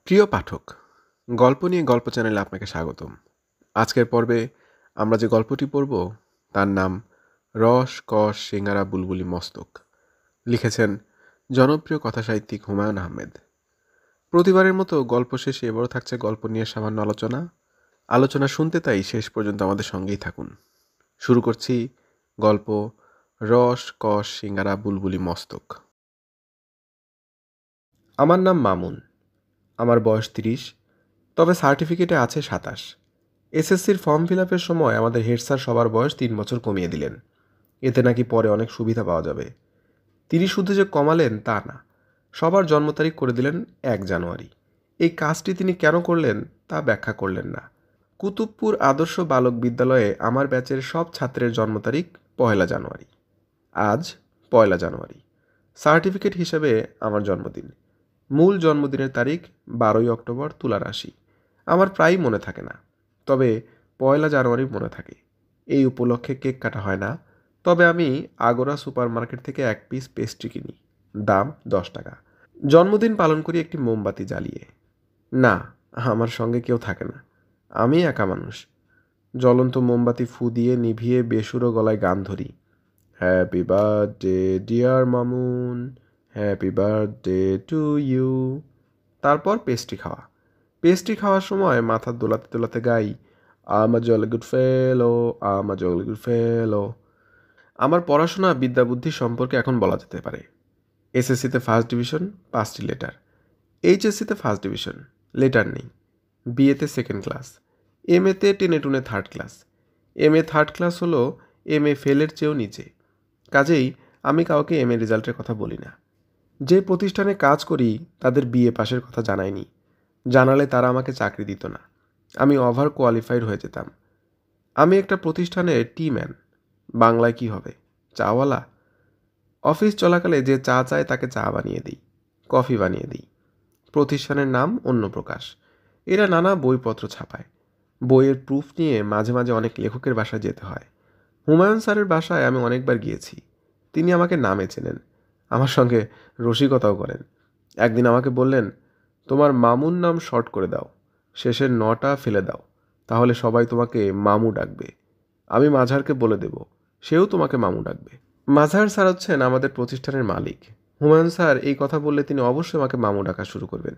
প্রিয় পাঠক, গল্প নিয়ে গল্প চ্যানেলে আপনাকে স্বাগতম। আজকের পর্বে আমরা যে গল্পটি পড়ব তার নাম রস কস সিঙ্গারা বুলবুলি মস্তক। লিখেছেন জনপ্রিয় কথাসাহিত্যিক হুমায়ুন আহমেদ। প্রতিবারের মতো গল্প শেষে এবারও থাকছে গল্প নিয়ে সামান্য আলোচনা শুনতে, তাই শেষ পর্যন্ত আমাদের সঙ্গেই থাকুন। শুরু করছি গল্প রস কস সিঙ্গারা বুলবুলি মস্তক। আমার নাম মামুন। আমার বয়স 30, তবে সার্টিফিকেটে আছে 27। এসএসসির ফর্ম ফিল আপের সময় আমাদের হেড স্যার সবার বয়স 3 বছর কমিয়ে দিলেন। এতে নাকি পরে অনেক সুবিধা পাওয়া যাবে। তিনি শুধু যে কমালেন তা না, সবার জন্ম তারিখ করে দিলেন 1 জানুয়ারি। এই কাজটি তিনি কেন করলেন তা ব্যাখ্যা করলেন না। কুতুবপুর আদর্শ বালক বিদ্যালয়ে আমার ব্যাচের সব ছাত্রের জন্ম তারিখ 1 জানুয়ারি। আজ 1 জানুয়ারি। সার্টিফিকেট হিসেবে আমার জন্মদিন। মূল জন্মদিনের তারিখ 12 অক্টোবর, তুলা রাশি। আমার প্রায়ই মনে থাকে না, তবে 1 জানুয়ারি মনে থাকে। এই উপলক্ষে কেক কাটা হয় না, তবে আমি আগোরা সুপার মার্কেট থেকে 1 পিস পেস্ট্রি কিনি, দাম 10 টাকা। জন্মদিন পালন করি একটি মোমবাতি জ্বালিয়ে। না, আমার সঙ্গে কেউ থাকে না, আমি একা মানুষ। জ্বলন্ত মোমবাতি ফু দিয়ে নিভিয়ে বেসুরো গলায় গান ধরি, happy birthday dear Mamun, happy birthday to you. তারপর পেস্ট্রি খাওয়ার সময় মাথা দোলাতে দোলাতে গাই, I'm a jolly good fellow, I'm a jolly good fellow. আমার পড়াশোনা বিদ্যা বুদ্ধি সম্পর্কে এখন বলা যেতে পারে। এসএসসিতে ফার্স্ট ডিভিশন, 5টি লেটার। এইচএসসিতে ফার্স্ট ডিভিশন, লেটার নেই। বিএতে সেকেন্ড ক্লাস, এমএতে টেনে টুনে third class. MA third class হলো এমএ ফেলের চেয়েও নিচে। কাজেই আমি কাউকে এমএ রেজাল্টের কথা বলি না। যে প্রতিষ্ঠানে কাজ করি তাদের বিএ পাশের কথা জানাইনি। জানালে তারা আমাকে চাকরি দিত না, আমি ওভার কোয়ালিফাইড হয়ে যেতাম। আমি একটা প্রতিষ্ঠানের টি ম্যান, বাংলায় কি হবে, চাওয়ালা। অফিস চলাকালে যে চা চায় তাকে চা বানিয়ে দিই, কফি বানিয়ে দিই। প্রতিষ্ঠানের নাম অন্যপ্রকাশ। এরা নানা বইপত্র ছাপায়। বইয়ের প্রুফ নিয়ে মাঝে মাঝে অনেক লেখকের বাসায় যেতে হয়। হুমায়ুন স্যারের বাসায় আমি অনেকবার গিয়েছি। তিনি আমাকে নামে চেনেন, আমার সঙ্গে রসিকতাও করেন। একদিন আমাকে বললেন, তোমার মামুন নাম শর্ট করে দাও, শেষের নটা ফেলে দাও, তাহলে সবাই তোমাকে মামু ডাকবে। আমি মাঝারকে বলে দেব, সেও তোমাকে মামু ডাকবে। মাঝার স্যার হচ্ছেন আমাদের প্রতিষ্ঠানের মালিক। হুমায়ুন স্যার এই কথা বললে তিনি অবশ্যই আমাকে মামু ডাকা শুরু করবেন।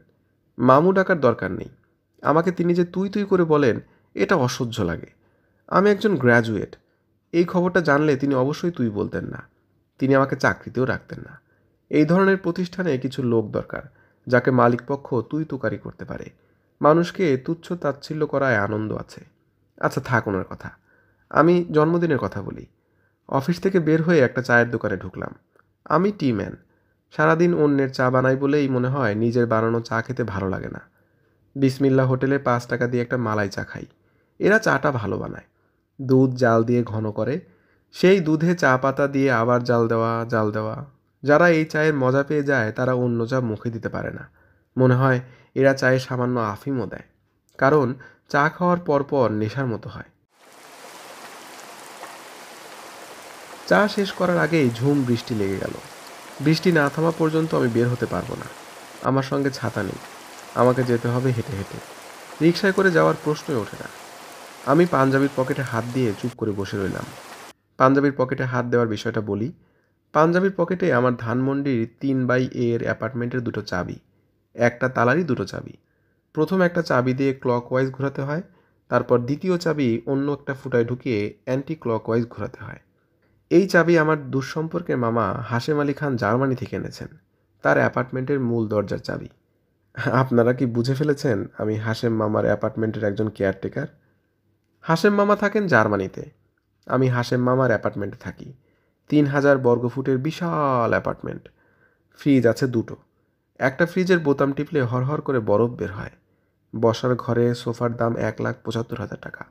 মামু ডাকার দরকার নেই, আমাকে তিনি যে তুই তুই করে বলেন, এটা অসহ্য লাগে। আমি একজন গ্র্যাজুয়েট, এই খবরটা জানলে তিনি অবশ্যই তুই বলতেন না। তিনি আমাকে চাকরিতেও রাখতেন না। এই ধরনের প্রতিষ্ঠানে কিছু লোক দরকার, যাকে মালিকপক্ষ তুই তুকারি করতে পারে। মানুষকে তুচ্ছ তাচ্ছিল্য করায় আনন্দ আছে। আচ্ছা থাক ওনার কথা, আমি জন্মদিনের কথা বলি। অফিস থেকে বের হয়ে একটা চায়ের দোকানে ঢুকলাম। আমি টি ম্যান, সারাদিন অন্যের চা বানাই বলেই মনে হয় নিজের বানানো চা খেতে ভালো লাগে না। বিসমিল্লা হোটেলে 5 টাকা দিয়ে একটা মালাই চা খাই। এরা চাটা ভালো বানায়, দুধ জাল দিয়ে ঘন করে, সেই দুধে চা পাতা দিয়ে আবার জাল দেওয়া। যারা এই চায়ের মজা পেয়ে যায় তারা অন্য চা মুখে দিতে পারে না। মনে হয় এরা চায়ে সামান্য আফিমও দেয়, কারণ চা খাওয়ার পরপর নেশার মতো হয়। চা শেষ করার আগেই ঝুম বৃষ্টি লেগে গেল। বৃষ্টি না থামা পর্যন্ত আমি বের হতে পারবো না। আমার সঙ্গে ছাতা নেই, আমাকে যেতে হবে হেঁটে হেঁটে। রিকশায় করে যাওয়ার প্রশ্নই ওঠে না। আমি পাঞ্জাবির পকেটে হাত দিয়ে চুপ করে বসে রইলাম। পাঞ্জাবির পকেটে হাত দেওয়ার বিষয়টা বলি। পাঞ্জাবির পকেটে আমার ধানমন্ডির 3/A এর অ্যাপার্টমেন্টের 2টো চাবি। একটা তালারই 2টো চাবি। প্রথম একটা চাবি দিয়ে ক্লকওয়াইজ ঘোরাতে হয়, তারপর দ্বিতীয় চাবি অন্য একটা ফুটায় ঢুকিয়ে অ্যান্টি ক্লকওয়াইজ ঘোরাতে হয়। এই চাবি আমার দুঃসম্পর্কের মামা হাশেম আলী খান জার্মানি থেকে এনেছেন, তার অ্যাপার্টমেন্টের মূল দরজার চাবি। আপনারা কি বুঝে ফেলেছেন আমি হাশেম মামার অ্যাপার্টমেন্টের একজন কেয়ারটেকার? হাশেম মামা থাকেন জার্মানিতে, আমি হাশেম মামার অ্যাপার্টমেন্টে থাকি। 3000 বর্গফুটের বিশাল অ্যাপার্টমেন্ট। ফ্রিজ আছে 2টো। একটা ফ্রিজের বোতাম টিপলে হরহর করে বরফ বের হয়। বসার ঘরে সোফার দাম 1,75,000 টাকা।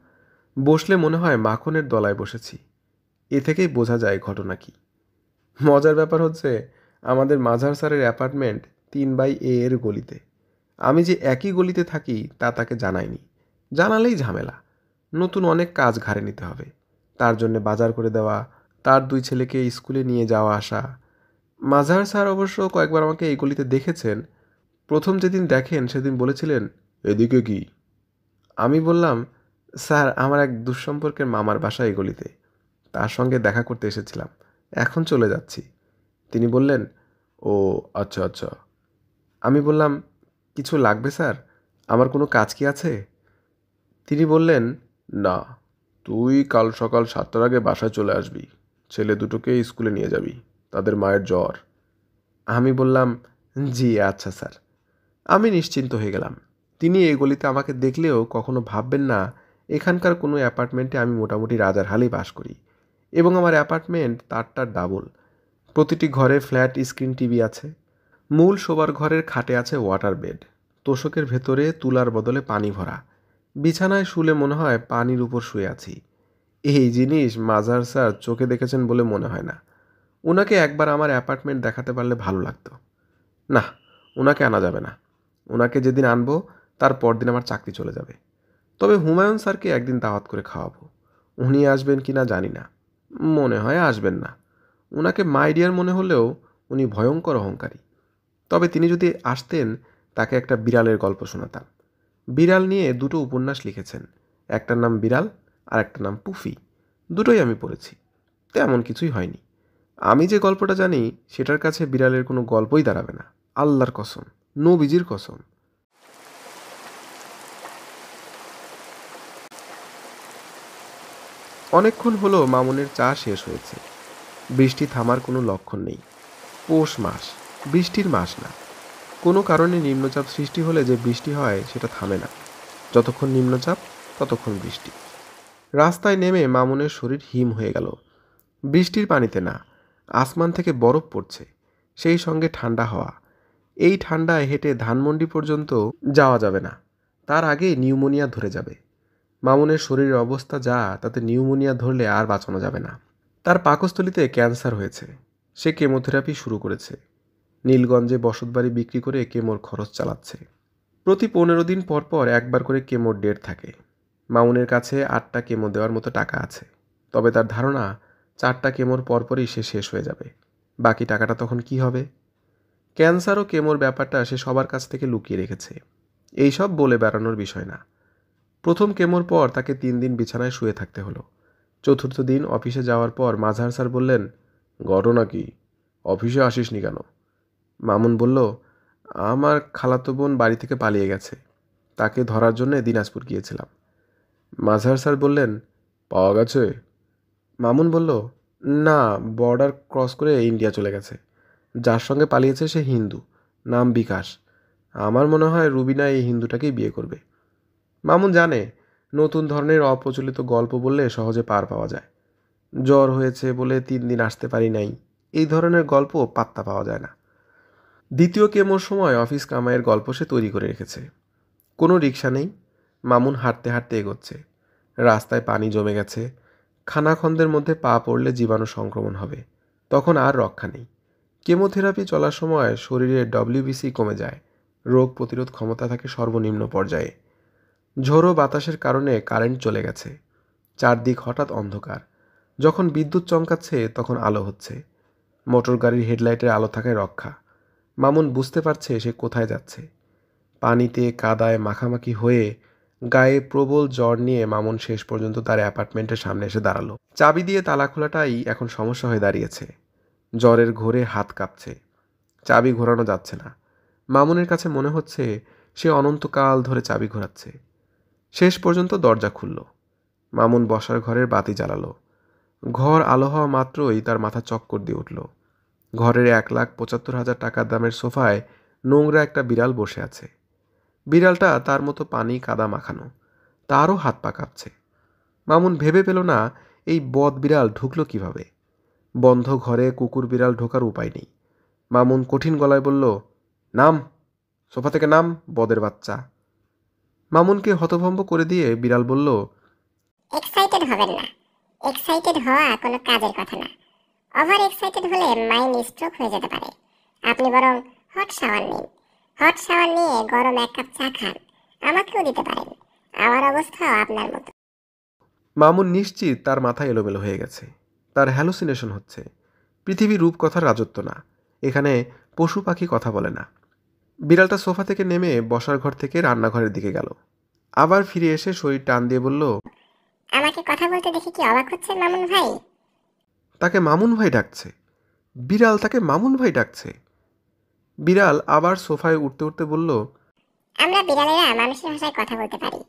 বসলে মনে হয় মাখনের দলায় বসেছি। এ থেকেই বোঝা যায় ঘটনা কি। মজার ব্যাপার হচ্ছে, আমাদের মাঝার স্যারের অ্যাপার্টমেন্ট 3/A এর গলিতে। আমি যে একই গলিতে থাকি তা তাকে জানাইনি। জানালেই ঝামেলা, নতুন অনেক কাজ ঘাড়ে নিতে হবে। তার জন্য বাজার করে দেওয়া, তার 2 ছেলেকে স্কুলে নিয়ে যাওয়া আসা। মাঝার স্যার অবশ্য কয়েকবার আমাকে এই গলিতে দেখেছেন, প্রথম যেদিন দেখেন সেদিন বলেছিলেন, এদিকে কি? আমি বললাম, স্যার আমার এক দুঃসম্পর্কের মামার বাসা এই গলিতে, তার সঙ্গে দেখা করতে এসেছিলাম, এখন চলে যাচ্ছি। তিনি বললেন, ও আচ্ছা আচ্ছা। আমি বললাম, কিছু লাগবে স্যার? আমার কোনো কাজ কি আছে? তিনি বললেন, না, তুই কাল সকাল 7টার আগে বাসায় চলে আসবি, ছেলে দুটোকে স্কুলে নিয়ে যাবি, তাদের মায়ের জ্বর। আমি বললাম, জি আচ্ছা স্যার। আমি নিশ্চিন্ত হয়ে গেলাম। তিনি এই গলিতে আমাকে দেখলেও কখনো ভাববেন না এখানকার কোনো অ্যাপার্টমেন্টে আমি মোটামুটি রাজার হালেই বাস করি, এবং আমার অ্যাপার্টমেন্ট তারটার ডাবল। প্রতিটি ঘরে ফ্ল্যাট স্ক্রিন টিভি আছে। মূল শোবার ঘরের খাটে আছে ওয়াটার বেড, তোশকের ভেতরে তুলার বদলে পানি ভরা। বিছানায় শুলে মনে হয় পানির উপর শুয়ে আছি। এই জিনিস মাজার স্যার চোখে দেখেছেন বলে মনে হয় না। ওনাকে একবার আমার অ্যাপার্টমেন্ট দেখাতে পারলে ভালো লাগতো। না, ওনাকে আনা যাবে না। ওনাকে যেদিন আনবো তার পরদিন আমার চাকরি চলে যাবে। তবে হুমায়ুন স্যারকে একদিন দাওয়াত করে খাওয়াবো। উনি আসবেন কি না জানি না, মনে হয় আসবেন না। ওনাকে মাই ডিয়ার মনে হলেও উনি ভয়ঙ্কর অহংকারী। তবে তিনি যদি আসতেন তাকে একটা বিড়ালের গল্প শোনাতাম। বিড়াল নিয়ে দুটো উপন্যাস লিখেছেন, একটার নাম বিড়াল আর একটার নাম পুফি। দুটোই আমি পড়েছি, তেমন কিছুই হয়নি। আমি যে গল্পটা জানি সেটার কাছে বিড়ালের কোনো গল্পই দাঁড়াবে না, আল্লাহর কসম, নবীজির কসম। অনেকক্ষণ হলো মামুনের চা শেষ হয়েছে। বৃষ্টি থামার কোনো লক্ষণ নেই। পৌষ মাস, বৃষ্টির মাস না। কোনো কারণে নিম্নচাপ সৃষ্টি হলে যে বৃষ্টি হয় সেটা থামে না। যতক্ষণ নিম্নচাপ ততক্ষণ বৃষ্টি। রাস্তায় নেমে মামুনের শরীর হিম হয়ে গেল। বৃষ্টির পানিতে না, আসমান থেকে বরফ পড়ছে, সেই সঙ্গে ঠান্ডা হাওয়া। এই ঠান্ডায় হেঁটে ধানমন্ডি পর্যন্ত যাওয়া যাবে না, তার আগে নিউমোনিয়া ধরে যাবে। মামুনের শরীরের অবস্থা যা, তাতে নিউমোনিয়া ধরলে আর বাঁচানো যাবে না। তার পাকস্থলীতে ক্যান্সার হয়েছে। সে কেমোথেরাপি শুরু করেছে। নীলগঞ্জে বসতবাড়ি বিক্রি করে কেমোর খরচ চালাচ্ছে। প্রতি 15 দিন পর পর একবার করে কেমোর ডেট থাকে। মামুনের কাছে 8টা কেমো দেওয়ার মতো টাকা আছে। তবে তার ধারণা 4টা কেমোর পরপরই সে শেষ হয়ে যাবে। বাকি টাকাটা তখন কি হবে? ক্যান্সার ও কেমোর ব্যাপারটা সে সবার কাছ থেকে লুকিয়ে রেখেছে। এইসব বলে বেড়ানোর বিষয় না। প্রথম কেমোর পর তাকে 3 দিন বিছানায় শুয়ে থাকতে হলো। চতুর্থ দিন অফিসে যাওয়ার পর মাঝহার স্যার বললেন, ঘটনা কি? অফিসে আসিসনি কেন? মামুন বলল, আমার খালাতো বোন বাড়ি থেকে পালিয়ে গেছে, তাকে ধরার জন্য দিনাজপুর গিয়েছিলাম। মাঝহার স্যার বললেন, পাওয়া গেছে? মামুন বলল, না, বর্ডার ক্রস করে ইন্ডিয়া চলে গেছে। যার সঙ্গে পালিয়েছে সে হিন্দু, নাম বিকাশ। আমার মনে হয় রুবিনা এই হিন্দুটাকেই বিয়ে করবে। মামুন জানে নতুন ধরনের অপ্রচলিত গল্প বললে সহজে পার পাওয়া যায়। জ্বর হয়েছে বলে 3 দিন আসতে পারি নাই, এই ধরনের গল্প পাত্তা পাওয়া যায় না। দ্বিতীয় কেমোর সময় অফিস কামাইয়ের গল্প সে তৈরি করে রেখেছে। কোনো রিক্সা নেই। মামুন হাঁটতে হাঁটতে এগোচ্ছে। রাস্তায় পানি জমে গেছে। খানাখন্দের মধ্যে পা পড়লে জীবাণু সংক্রমণ হবে, তখন আর রক্ষা নেই। কেমোথেরাপি চলার সময় শরীরে ডব্লিউবিসি কমে যায়, রোগ প্রতিরোধ ক্ষমতা থাকে সর্বনিম্ন পর্যায়ে। ঝোড়ো বাতাসের কারণে কারেন্ট চলে গেছে। চারদিক হঠাৎ অন্ধকার। যখন বিদ্যুৎ চমকাচ্ছে তখন আলো হচ্ছে। মোটর গাড়ির হেডলাইটের আলো থাকায় রক্ষা। মামুন বুঝতে পারছে সে কোথায় যাচ্ছে। পানিতে কাদায় মাখামাখি হয়ে গায়ে প্রবল জ্বর নিয়ে মামুন শেষ পর্যন্ত তার অ্যাপার্টমেন্টের সামনে এসে দাঁড়ালো। চাবি দিয়ে তালা খোলাটাই এখন সমস্যা হয়ে দাঁড়িয়েছে। জ্বরের ঘোরে হাত কাঁপছে, চাবি ঘোরানো যাচ্ছে না। মামুনের কাছে মনে হচ্ছে সে অনন্তকাল ধরে চাবি ঘোরাচ্ছে। শেষ পর্যন্ত দরজা খুলল। মামুন বসার ঘরের বাতি জ্বালালো। ঘর আলো হওয়া মাত্রই তার মাথা চক্কর দিয়ে উঠল। ঘরের 1,75,000 টাকার দামের সোফায় নোংরা একটা বিড়াল বসে আছে। বিড়ালটা তার মতো পানি কাদা মাখানো, তারও হাত পা কাঁপছে। মামুন ভেবে পেল না এই বদ বিড়াল ঢুকলো কিভাবে। বন্ধ ঘরে কুকুর বিড়াল ঢোকার উপায় নেই। মামুন কঠিন গলায় বলল, নাম, সোফা থেকে নাম, বদের বাচ্চা। মামুনকে হতভম্ব করে দিয়ে বিড়াল বলল, এক্সাইটেড হবেন না। এক্সাইটেড হওয়া কোনো কাজের কথা না। ওভার এক্সাইটেড হলে মাইন্ড স্ট্রোক হয়ে যেতে পারে। আপনি বরং হট শাওয়ার নিন। হট শাওয়ার নিয়ে গরম 1 কাপ চা খান। আমাকেও দিতে পারেন। আমার অবস্থাও আপনার মতো। মামুন নিশ্চিত তার মাথা এলোমেলো হয়ে গেছে। তার হ্যালুসিনেশন হচ্ছে। পৃথিবী রূপকথার রাজত্ব না, এখানে পশু পাখি কথা বলে না। বিড়ালটা সোফা থেকে নেমে বসার ঘর থেকে রান্নাঘরের দিকে গেল। আবার ফিরে এসে শরীর টান দিয়ে বলল, আমাকে কথা বলতে দেখে কি অবাক হচ্ছেন মামুন ভাই? তাকে মামুন ভাই ডাকছে। বিড়াল তাকে মামুন ভাই ডাকছে। বিড়াল আবার সোফায় উঠতে উঠতে বলল, আমরা বিড়ালেরা মানুষের ভাষায় কথা বলতে পারি,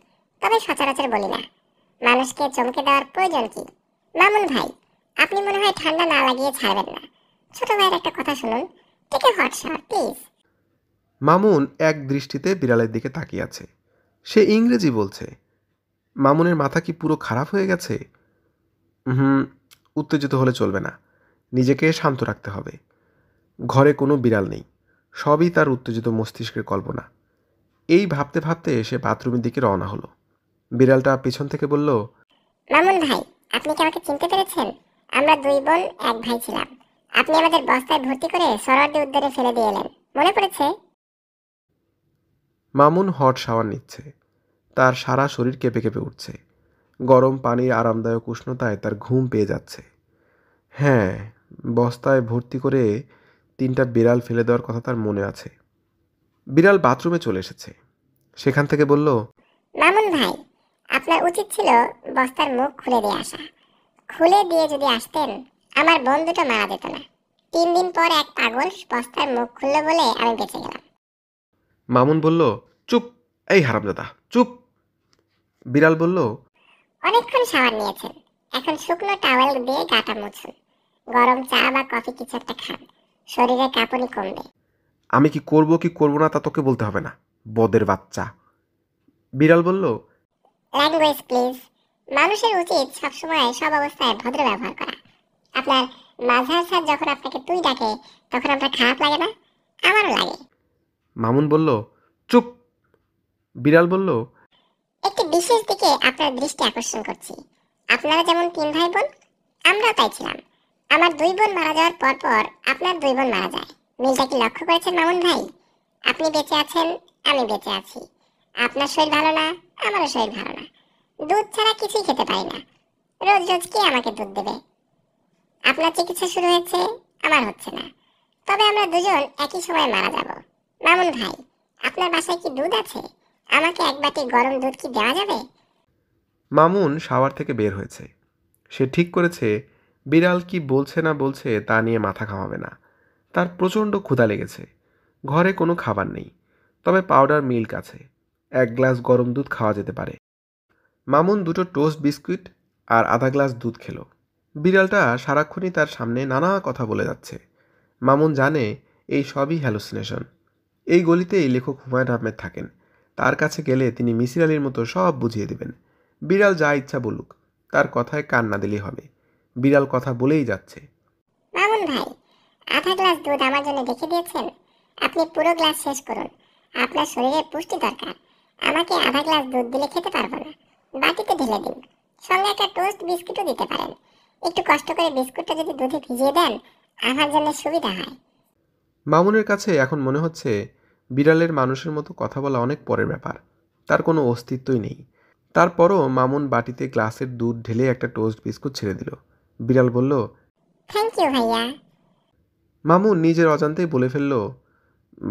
তবে সচরাচর বলি না। মানুষকে চমকে দেওয়ার প্রয়োজন কি? মামুন ভাই, আপনি মনে হয় ঠান্ডা না লাগিয়ে ছাড়বেন না। ছোট ভাইয়ের একটা কথা শুনুন। Take a hot shower please. Mamun এক দৃষ্টিতে বিড়ালের দিকে তাকিয়ে আছে। সে ইংরেজি বলছে। মামুনের মাথা কি পুরো খারাপ হয়ে গেছে? হুম, উত্তেজিত হলে চলবে না। নিজেকে শান্ত রাখতে হবে। ঘরে কোনো বিড়াল নেই। সবই তার উত্তেজিত মস্তিষ্কের কল্পনা। এই ভাবতে ভাবতে সে বাথরুমের দিকে রওনা হলো। বিড়ালটা পেছন থেকে বলল, মামুন ভাই, আপনি কি আমাকে চিনতে পেরেছেন? আমরা দুই বোন এক ভাই ছিলাম। আপনি আমাদের বস্তায় ভর্তি করে সরোয়ার্দী উদ্যানে ফেলে দিয়ে এলেন, মনে পড়েছে? মামুন হট শাওয়ার নিচ্ছে। তার সারা শরীর কেঁপে কেঁপে উঠছে। গরম পানির আরামদায়ক উষ্ণতায় তার ঘুম পেয়ে যাচ্ছে। হ্যাঁ, বস্তায় ভর্তি করে 3টা বিড়াল ফেলে দেওয়ার কথা তার মনে আছে। বিড়াল বাথরুমে চলে এসেছে। সেখান থেকে বলল, মামুন ভাই, আপনার উচিত ছিল বস্তার মুখ খুলে দিয়ে আসা। খুলে দিয়ে যদি আসতেন, আমার বোন দুটো মারা যেত না। 3 দিন পর এক পাগল বস্তার মুখ খুললো বলে আমি বেঁচে গেলাম। মামুন বলল, চুপ, এই হারামজাদা চুপ। বিড়াল বলল, অনেকক্ষণ শাওয়ার নিয়েছেন, এখন শুকনো টাওয়েল দিয়ে গাটা মুছুন। গরম চা বা কফি কিছু একটা খান, শরীরে কাঁপুনি কমবে। আমি কি করব না তা তোকে বলতে হবে না, বদের বাচ্চা। বিড়াল বলল, ল্যাঙ্গুয়েজ প্লিজ। মানুষের উচিত সবসময় সব অবস্থায় ভদ্র ব্যবহার করা। আপনার মাঝার স্যার যখন আপনাকে তুই ডাকে, তখন আপনার খারাপ লাগে না? আমারও লাগে। মামুন বলল, চুপ। বিড়াল বলল, একটি বিশেষ দিকে আপনার দৃষ্টি আকর্ষণ করছি। আপনারা যেমন 3 ভাই বোন, আমরাও তাই ছিলাম। আমার 2 বোন মারা যাওয়ার পর পর আপনার 2 বোন মারা যায়। মিলটা কি লক্ষ্য করেছেন মামুন ভাই? আপনি বেঁচে আছেন, আমি বেঁচে আছি। আপনার শরীর ভালো না, আমারও শরীর ভালো না। দুধ ছাড়া কিছুই খেতে পারি না। রোজ রোজ কে আমাকে দুধ দেবে? আপনার চিকিৎসা শুরু হয়েছে, আমার হচ্ছে না। তবে আমরা দুজন একই সময় মারা যাব। মামুন ভাই, আপনার বাসায় কি দুধ আছে? আমাকে এক বাটি গরম দুধ কি দেওয়া যাবে? মামুন শাওয়ার থেকে বের হয়েছে। সে ঠিক করেছে বিড়াল কি বলছে না বলছে তা নিয়ে মাথা ঘামাবে না। তার প্রচণ্ড ক্ষুধা লেগেছে। ঘরে কোনো খাবার নেই, তবে পাউডার মিল্ক আছে। 1 গ্লাস গরম দুধ খাওয়া যেতে পারে। মামুন 2টো টোস্ট বিস্কুট আর আধা গ্লাস দুধ খেলো। বিড়ালটা সারাক্ষণই তার সামনে নানা কথা বলে যাচ্ছে। মামুন জানে এই সবই হ্যালুসিনেশন। এই গলিতেই লেখক হুমায়ুন আহমেদ থাকেন। তার কাছে গেলে তিনি মিসির আলির মতো সব বুঝিয়ে দেবেন। বিড়াল যা ইচ্ছা বলুক, তার কথায় কান না দিলেই হবে। বিড়াল কথা বলেই যাচ্ছে। মামুন ভাই, আধা গ্লাস দুধ আমার জন্য রেখে দিয়েছেন। আপনি পুরো গ্লাস শেষ করুন। আপনার শরীরে পুষ্টি দরকার। আমাকে আধা গ্লাস দুধ দিলে খেতে পারবো না। বাটিতে ঢেলে দিন। সঙ্গে একটা টোস্ট বিস্কুটও দিতে পারেন। একটু কষ্ট করে বিস্কুটটা যদি দুধে ভিজিয়ে দেন, আমার জন্য সুবিধা হয়। মামুনের কাছে এখন মনে হচ্ছে বিড়ালের মানুষের মতো কথা বলা অনেক পরের ব্যাপার। তার কোনো অস্তিত্বই নেই। তারপরও মামুন বাটিতে গ্লাসের দুধ ঢেলে একটা টোস্ট বিস্কুট ছেড়ে দিল। বিড়াল বলল, থ্যাংক ইউ ভাইয়া। মামুন নিজের অজান্তেই বলে ফেলল,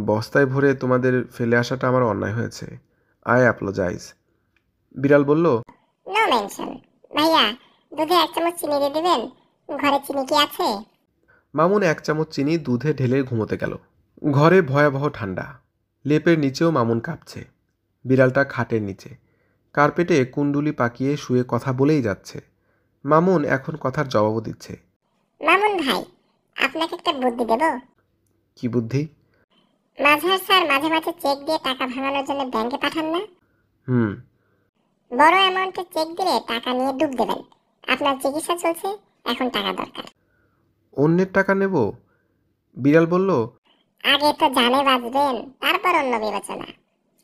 বস্তায় ভরে তোমাদের ফেলে আসাটা আমার অন্যায় হয়েছে। I apologize. বিড়াল বলল, নো মেনশন। ভাইয়া, দুধে 1 চামচ চিনি দিয়ে দিবেন। ঘরে চিনি কি আছে? মামুন 1 চামচ চিনি দুধে ঢেলে ঘুমোতে গেল। ঘরে ভয়াবহ ঠান্ডা। লেপের নিচেও মামুন কাঁপছে। বিড়ালটা খাটের নিচে কার্পেটে কুণ্ডুলি পাকিয়ে শুয়ে কথা বলেই যাচ্ছে। মামুন এখন কথার জবাবও দিচ্ছে। মামুন ভাই, আপনাকে একটা বুদ্ধি দেব। কি বুদ্ধি? মাঝার স্যার মাঝে মাঝে চেক দিয়ে টাকা ভাঙানোর জন্য ব্যাংকে পাঠান না? হুম। বড় অ্যামাউন্টের চেক দিলে টাকা নিয়ে ডুব দেবেন। আপনার চিকিৎসা চলছে, এখন টাকা দরকার। অন্যের টাকা নেব? বিড়াল বলল, আগে তো জানে বাঁচবেন, তারপর অন্য বিবেচনা।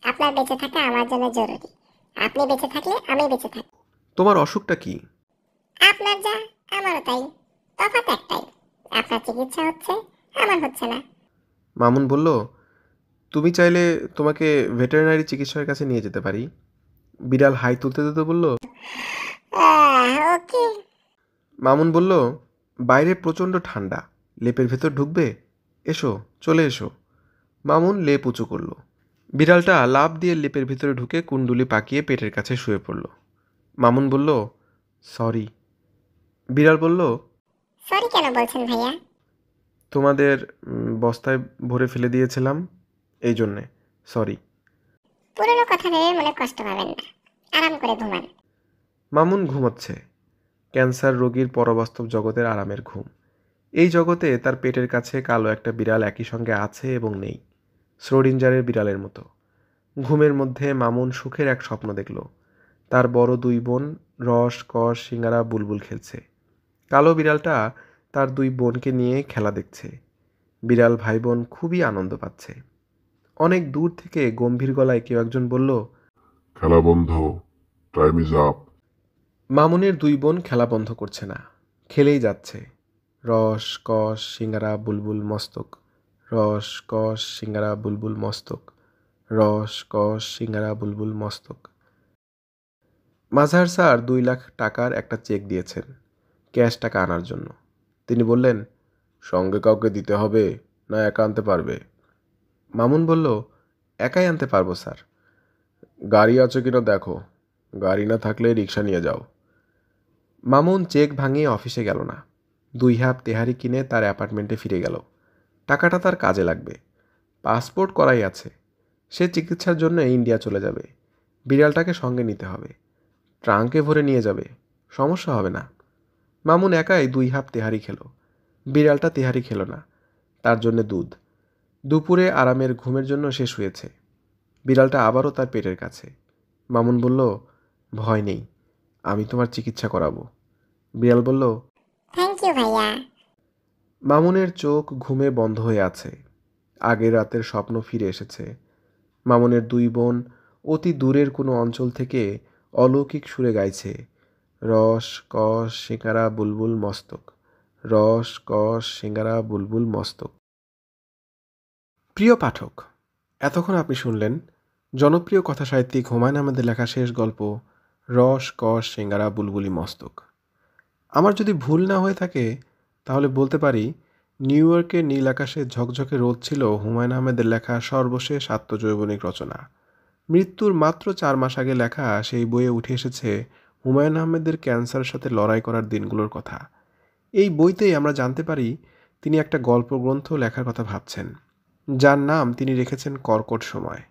আপনার বেঁচে থাকা আমার জন্য জরুরি। আপনি বেঁচে থাকলে আমি বেঁচে থাকি। তোমার অসুখটা কি? আপনার যা, আমারও তাই। তফাৎ একটাই, আপনার চিকিৎসা হচ্ছে, আমার হচ্ছে না। মামুন বলল, তুমি চাইলে তোমাকে ভেটেরিনারি চিকিৎসকের কাছে নিয়ে যেতে পারি। বিড়াল হাই তুলতে তুলতে বলল। ওকে। মামুন বলল, বাইরে প্রচণ্ড ঠান্ডা, লেপের ভেতর ঢুকবে? এসো, চলে এসো। মামুন লেপ উঁচু করল। বিড়ালটা লাফ দিয়ে লেপের ভিতরে ঢুকে কুণ্ডুলি পাকিয়ে পেটের কাছে শুয়ে পড়ল। মামুন বলল, সরি। বিড়াল বলল, সরি কেন বলছেন ভাইয়া? তোমাদের বস্তায় ভরে ফেলে দিয়েছিলাম, এই জন্যে সরি। পুরনো কথা ভেবে মনে কষ্ট পাবেন না, আরাম করে ঘুমান। মামুন ঘুমোচ্ছে। ক্যান্সার রোগীর পরবাস্তব জগতের আরামের ঘুম। এই জগতে তার পেটের কাছে কালো একটা বিড়াল একই সঙ্গে আছে এবং নেই, শ্রোডিঞ্জারের বিড়ালের মতো। ঘুমের মধ্যে মামুন সুখের এক স্বপ্ন দেখল। তার বড় দুই বোন রস, কস, সিঙ্গারা, বুলবুল খেলছে। কালো বিড়ালটা তার দুই বোনকে নিয়ে খেলা দেখছে। বিড়াল ভাই বোন খুবই আনন্দ পাচ্ছে। অনেক দূর থেকে গম্ভীর গলায় কেউ একজন বলল, খেলা বন্ধ, টাইম ইজ আপ। মামুনের দুই বোন খেলা বন্ধ করছে না, খেলেই যাচ্ছে। রস, কস, সিঙ্গারা, বুলবুল, মস্তক। রস, কস, সিঙ্গারা, বুলবুল, মস্তক। রস, কস, সিঙ্গারা, বুলবুল, মস্তক। মাঝহার স্যার 2 লাখ টাকার একটা চেক দিয়েছেন ক্যাশ টাকা আনার জন্য। তিনি বললেন, সঙ্গে কাউকে দিতে হবে না একা আনতে পারবে? মামুন বলল, একাই আনতে পারবো স্যার। গাড়ি আছে কিনা দেখো, গাড়ি না থাকলে রিক্সা নিয়ে যাও। মামুন চেক ভাঙিয়ে অফিসে গেল না। 2 হাফ তেহারি কিনে তার অ্যাপার্টমেন্টে ফিরে গেল। টাকাটা তার কাজে লাগবে। পাসপোর্ট করাই আছে। সে চিকিৎসার জন্য ইন্ডিয়া চলে যাবে। বিড়ালটাকে সঙ্গে নিতে হবে। ট্রাঙ্কে ভরে নিয়ে যাবে, সমস্যা হবে না। মামুন একাই 2 হাফ তেহারি খেল। বিড়ালটা তেহারি খেল না, তার জন্যে দুধ। দুপুরে আরামের ঘুমের জন্য সে শুয়েছে। বিড়ালটা আবারও তার পেটের কাছে। মামুন বলল, ভয় নেই, আমি তোমার চিকিৎসা করাবো। বিড়াল বলল, থ্যাংক ইউ ভাইয়া। মামুনের চোখ ঘুমে বন্ধ হয়ে আছে। আগের রাতের স্বপ্ন ফিরে এসেছে। মামুনের দুই বোন অতি দূরের কোনো অঞ্চল থেকে অলৌকিক সুরে গাইছে, রস, কস, সিঙ্গারা, বুলবুল, মস্তক। রস, কস, সিঙ্গারা, বুলবুল, মস্তক। প্রিয় পাঠক, এতক্ষণ আপনি শুনলেন জনপ্রিয় কথাসাহিত্যিক হুমায়ুন আহমেদের লেখা শেষ গল্প রস, কস, সিঙ্গারা, বুলবুলি, মস্তক। আমার যদি ভুল না হয়ে থাকে তাহলে বলতে পারি নিউ ইয়র্কের নীল আকাশে ঝকঝকে রোদ ছিল হুমায়ুন আহমেদের লেখা সর্বশেষ আত্মজৈবনিক রচনা। মৃত্যুর মাত্র 4 মাস আগে লেখা সেই বইয়ে উঠে এসেছে হুমায়ুন আহমেদের ক্যান্সারের সাথে লড়াই করার দিনগুলোর কথা। এই বইতেই আমরা জানতে পারি তিনি একটা গল্পগ্রন্থ লেখার কথা ভাবছেন, যার নাম তিনি রেখেছেন কর্কট সময়।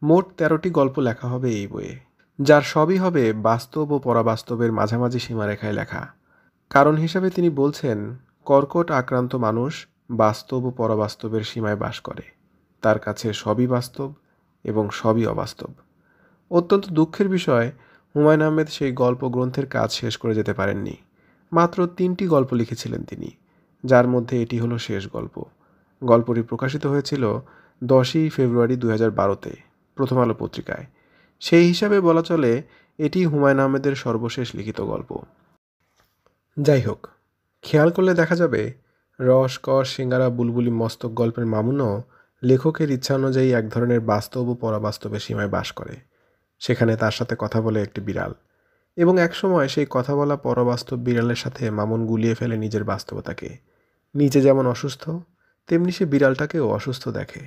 মোট 13টি গল্প লেখা হবে এই বইয়ে, যার সবই হবে বাস্তব ও পরাবাস্তবের মাঝামাঝি সীমারেখায় লেখা। কারণ হিসাবে তিনি বলছেন, কর্কট আক্রান্ত মানুষ বাস্তব ও পরবাস্তবের সীমায় বাস করে। তার কাছে সবই বাস্তব এবং সবই অবাস্তব। অত্যন্ত দুঃখের বিষয়, হুমায়ুন আহমেদ সেই গল্প গ্রন্থের কাজ শেষ করে যেতে পারেননি। মাত্র 3টি গল্প লিখেছিলেন তিনি, যার মধ্যে এটি হলো শেষ গল্প। গল্পটি প্রকাশিত হয়েছিল 10ই ফেব্রুয়ারি 2012-তে প্রথম আলো পত্রিকায়। সেই হিসাবে বলা চলে এটি হুমায়ুন আহমেদের সর্বশেষ লিখিত গল্প। যাই হোক, খেয়াল করলে দেখা যাবে রস, কস, সিঙ্গারা, বুলবুলি, মস্তক গল্পের মামুনও লেখকের ইচ্ছা অনুযায়ী এক ধরনের বাস্তব ও পরাবাস্তবের সীমায় বাস করে। সেখানে তার সাথে কথা বলে একটি বিড়াল, এবং একসময় সেই কথা বলা পরবাস্তব বিড়ালের সাথে মামুন গুলিয়ে ফেলে নিজের বাস্তবতাকে। নিজে যেমন অসুস্থ, তেমনি সে বিড়ালটাকেও অসুস্থ দেখে,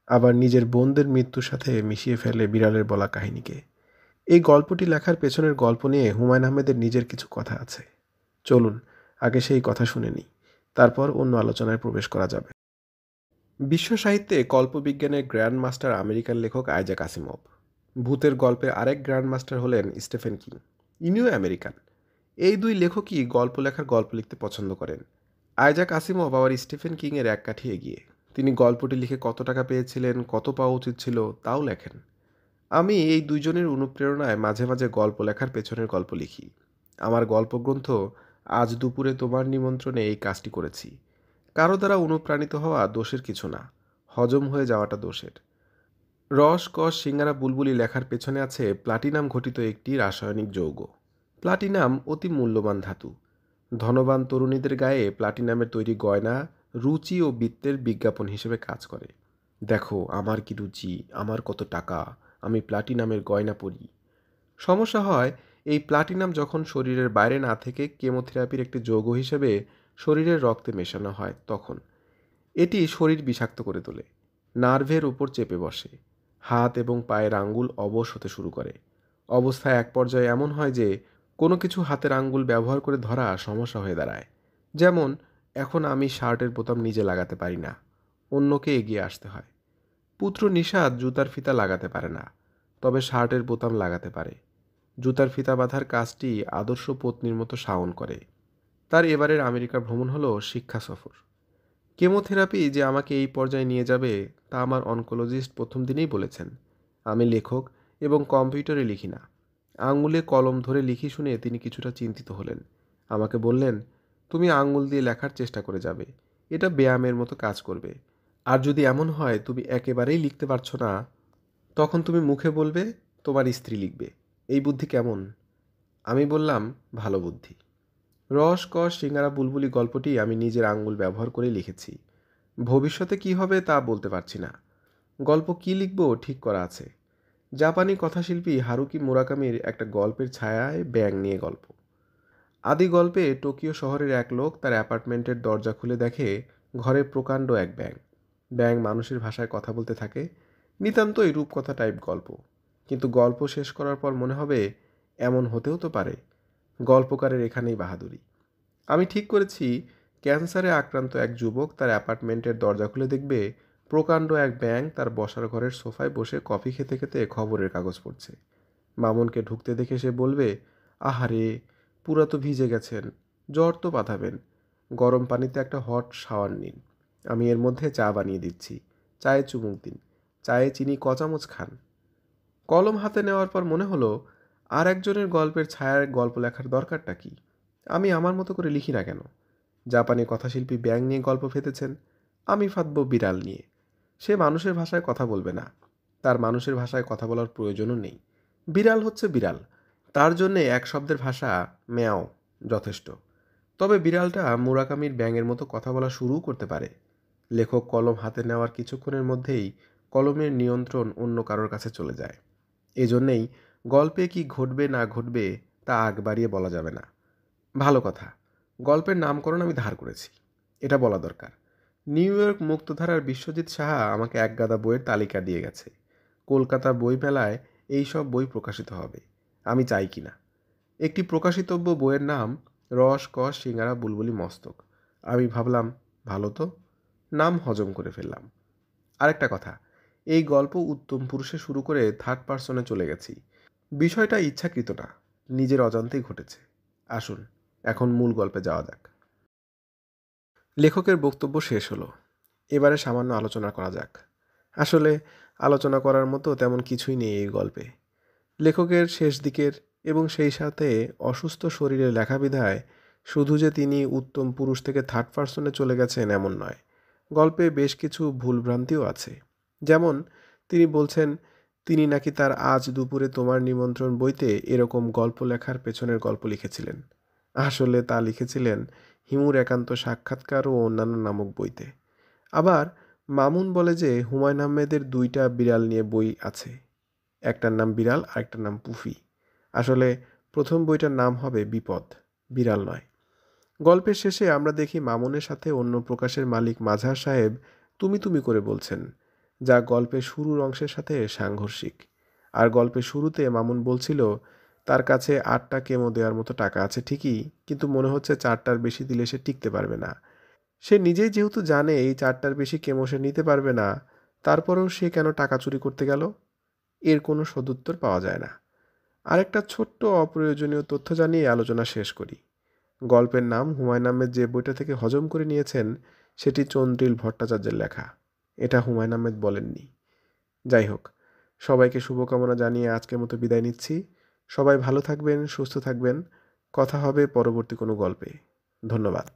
আবার নিজের বোনদের মৃত্যুর সাথে মিশিয়ে ফেলে বিড়ালের বলা কাহিনীকে। এই গল্পটি লেখার পেছনের গল্প নিয়ে হুমায়ুন আহমেদের নিজের কিছু কথা আছে। চলুন আগে সেই কথা শুনে নিই, তারপর অন্য আলোচনায় প্রবেশ করা যাবে। বিশ্ব সাহিত্যে কল্পবিজ্ঞানের গ্র্যান্ড মাস্টার আমেরিকান লেখক আইজাক আসিমভ। ভূতের গল্পের আরেক গ্র্যান্ড মাস্টার হলেন স্টিফেন কিং, ইনিও আমেরিকান। এই দুই লেখকই গল্প লেখার গল্প লিখতে পছন্দ করেন। আইজাক আসিমভ আবার স্টিফেন কিংয়ের এক কাঠি এগিয়ে। তিনি গল্পটি লিখে কত টাকা পেয়েছিলেন, কত পাওয়া উচিত ছিল তাও লেখেন। আমি এই দুইজনের অনুপ্রেরণায় মাঝে মাঝে গল্প লেখার পেছনের গল্প লিখি। আমার গল্পগ্রন্থ আজ দুপুরে তোমার নিমন্ত্রণে এই কাজটি করেছি। কারো দ্বারা অনুপ্রাণিত হওয়া দোষের কিছু না, হজম হয়ে যাওয়াটা দোষের। রস, কস, সিঙ্গারা, বুলবুলি লেখার পেছনে আছে প্লাটিনাম ঘটিত একটি রাসায়নিক যৌগ। প্লাটিনাম অতি মূল্যবান ধাতু। ধনবান তরুণীদের গায়ে প্লাটিনামের তৈরি গয়না রুচি ও বৃত্তের বিজ্ঞাপন হিসেবে কাজ করে। দেখো আমার কি রুচি, আমার কত টাকা, আমি প্লাটিনামের গয়না পরি। সমস্যা হয় এই প্লাটিনাম যখন শরীরের বাইরে না থেকে কেমোথেরাপির একটি যৌগ হিসেবে শরীরের রক্তে মেশানো হয়, তখন এটি শরীর বিষাক্ত করে তোলে। নার্ভের উপর চেপে বসে। হাত এবং পায়ের আঙ্গুল অবশ হতে শুরু করে। অবস্থায় এক পর্যায়ে এমন হয় যে কোনো কিছু হাতের আঙ্গুল ব্যবহার করে ধরা সমস্যা হয়ে দাঁড়ায়। যেমন এখন আমি শার্টের বোতাম নিজে লাগাতে পারি না, অন্যকে এগিয়ে আসতে হয়। পুত্র নিষাদ জুতার ফিতা লাগাতে পারে না, তবে শার্টের বোতাম লাগাতে পারে। জুতার ফিতা বাঁধার কাজটি আদর্শ পত্নীর মতো শাওন করে। তার এবারের আমেরিকা ভ্রমণ হলো শিক্ষা সফর। কেমোথেরাপি যে আমাকে এই পর্যায়ে নিয়ে যাবে তা আমার অনকোলজিস্ট প্রথম দিনেই বলেছেন। আমি লেখক এবং কম্পিউটারে লিখি না, আঙুলে কলম ধরে লিখি শুনে তিনি কিছুটা চিন্তিত হলেন। আমাকে বললেন, তুমি আঙুল দিয়ে লেখার চেষ্টা করে যাবে, এটা ব্যায়ামের মতো কাজ করবে। আর যদি এমন হয় তুমি একেবারেই লিখতে পারছো না, তখন তুমি মুখে বলবে তোমার স্ত্রী লিখবে। এই বুদ্ধি কেমন? আমি বললাম, ভালো বুদ্ধি। রস কস সিঙ্গারা বুলবুলি গল্পটি আমি নিজের আঙ্গুল ব্যবহার করে লিখেছি। ভবিষ্যতে কি হবে তা বলতে পারছি না। গল্প কি লিখব ঠিক করা আছে। জাপানি কথাশিল্পী হারুকি মুরাকামির একটা গল্পের ছায়ায় ব্যাঙ নিয়ে গল্প। আদি গল্পে টোকিও শহরের এক লোক তার অ্যাপার্টমেন্টের দরজা খুলে দেখে ঘরে প্রকাণ্ড এক ব্যাঙ। ব্যাঙ মানুষের ভাষায় কথা বলতে থাকে। নিতান্তই রূপকথা টাইপ গল্প, কিন্তু গল্প শেষ করার পর মনে হবে এমন হতেও তো পারে। গল্পকারের এখানেই বাহাদুরি। আমি ঠিক করেছি ক্যান্সারে আক্রান্ত এক যুবক তার অ্যাপার্টমেন্টের দরজা খুলে দেখবে প্রকাণ্ড এক ব্যাঙ তার বসার ঘরের সোফায় বসে কফি খেতে খেতে খবরের কাগজ পড়ছে। মামুনকে ঢুকতে দেখে সে বলবে, আহারে, পুরা তো ভিজে গেছেন, জ্বর তো বাঁধাবেন, গরম পানিতে একটা হট শাওয়ার নিন, আমি এর মধ্যে চা বানিয়ে দিচ্ছি, চায়ে চুমুক দিন, চায়ে চিনি ক চামচ খান। কলম হাতে নেওয়ার পর মনে হলো আর একজনের গল্পের ছায়ার গল্প লেখার দরকারটা কি? আমি আমার মতো করে লিখি না কেন? জাপানি কথাশিল্পী ব্যাঙ নিয়ে গল্প ফেতেছেন, আমি ফাঁদব বিড়াল নিয়ে। সে মানুষের ভাষায় কথা বলবে না, তার মানুষের ভাষায় কথা বলার প্রয়োজনও নেই। বিড়াল হচ্ছে বিড়াল, তার জন্যে এক শব্দের ভাষা ম্যাও যথেষ্ট। তবে বিড়ালটা মুরাকামির ব্যাঙের মতো কথা বলা শুরুও করতে পারে। লেখক কলম হাতে নেওয়ার কিছুক্ষণের মধ্যেই কলমের নিয়ন্ত্রণ অন্য কারোর কাছে চলে যায়। এজন্যেই গল্পে কি ঘটবে না ঘটবে তা আগ বাড়িয়ে বলা যাবে না। ভালো কথা, গল্পের নামকরণ আমি ধার করেছি, এটা বলা দরকার। নিউ ইয়র্ক মুক্তধারার বিশ্বজিৎ সাহা আমাকে এক গাদা বইয়ের তালিকা দিয়ে গেছে। কলকাতা বই মেলায় এই সব বই প্রকাশিত হবে, আমি চাই কি না। একটি প্রকাশিতব্য বইয়ের নাম রস কস সিঙ্গারা বুলবুলি মস্তক। আমি ভাবলাম, ভালো তো, নাম হজম করে ফেললাম। আরেকটা কথা, এই গল্প উত্তম পুরুষে শুরু করে থার্ড পার্সনে চলে গেছি। বিষয়টা ইচ্ছাকৃত না, নিজের অজান্তেই ঘটেছে। আসুন এখন মূল গল্পে যাওয়া যাক। লেখকের বক্তব্য শেষ হলো, এবারে সামান্য আলোচনা করা যাক। আসলে আলোচনা করার মতো তেমন কিছুই নেই এই গল্পে। লেখকের শেষ দিকের এবং সেই সাথে অসুস্থ শরীরে লেখা বিধায় শুধু যে তিনি উত্তম পুরুষ থেকে থার্ড পার্সনে চলে গেছেন এমন নয়, গল্পে বেশ কিছু ভুলভ্রান্তিও আছে। যেমন তিনি বলছেন তিনি নাকি তার আজ দুপুরে তোমার নিমন্ত্রণ বইতে এরকম গল্প লেখার পেছনের গল্প লিখেছিলেন। আসলে তা লিখেছিলেন হিমুর একান্ত সাক্ষাৎকার ও অন্যান্য নামক বইতে। আবার মামুন বলে যে হুমায়ুন আহমেদের দুইটা বিড়াল নিয়ে বই আছে, একটার নাম বিড়াল আর একটার নাম পুফি। আসলে প্রথম বইটার নাম হবে বিপদ, বিড়াল নয়। গল্পের শেষে আমরা দেখি মামুনের সাথে অন্য প্রকাশের মালিক মাঝহার সাহেব তুমি তুমি করে বলছেন, যা গল্পের শুরুর অংশের সাথে সাংঘর্ষিক। আর গল্পের শুরুতে মামুন বলছিল তার কাছে 8টা কেমো দেওয়ার মতো টাকা আছে ঠিকই, কিন্তু মনে হচ্ছে 4টার বেশি দিলে সে টিকতে পারবে না। সে নিজেই যেহেতু জানে এই 4টার বেশি কেমো সে নিতে পারবে না, তারপরেও সে কেন টাকা চুরি করতে গেল? এর কোনো সদুত্তর পাওয়া যায় না। আরেকটা ছোট্ট অপ্রয়োজনীয় তথ্য জানিয়ে আলোচনা শেষ করি। গল্পের নাম হুমায়ুন আহমেদ যে বইটা থেকে হজম করে নিয়েছেন সেটি চন্দ্রিল ভট্টাচার্যের লেখা, এটা হুমায়ুন আহমেদ বলেননি। যাই হোক, সবাইকে শুভকামনা জানিয়ে আজকের মতো বিদায় নিচ্ছি। সবাই ভালো থাকবেন, সুস্থ থাকবেন। কথা হবে পরবর্তী কোনো গল্পে। ধন্যবাদ।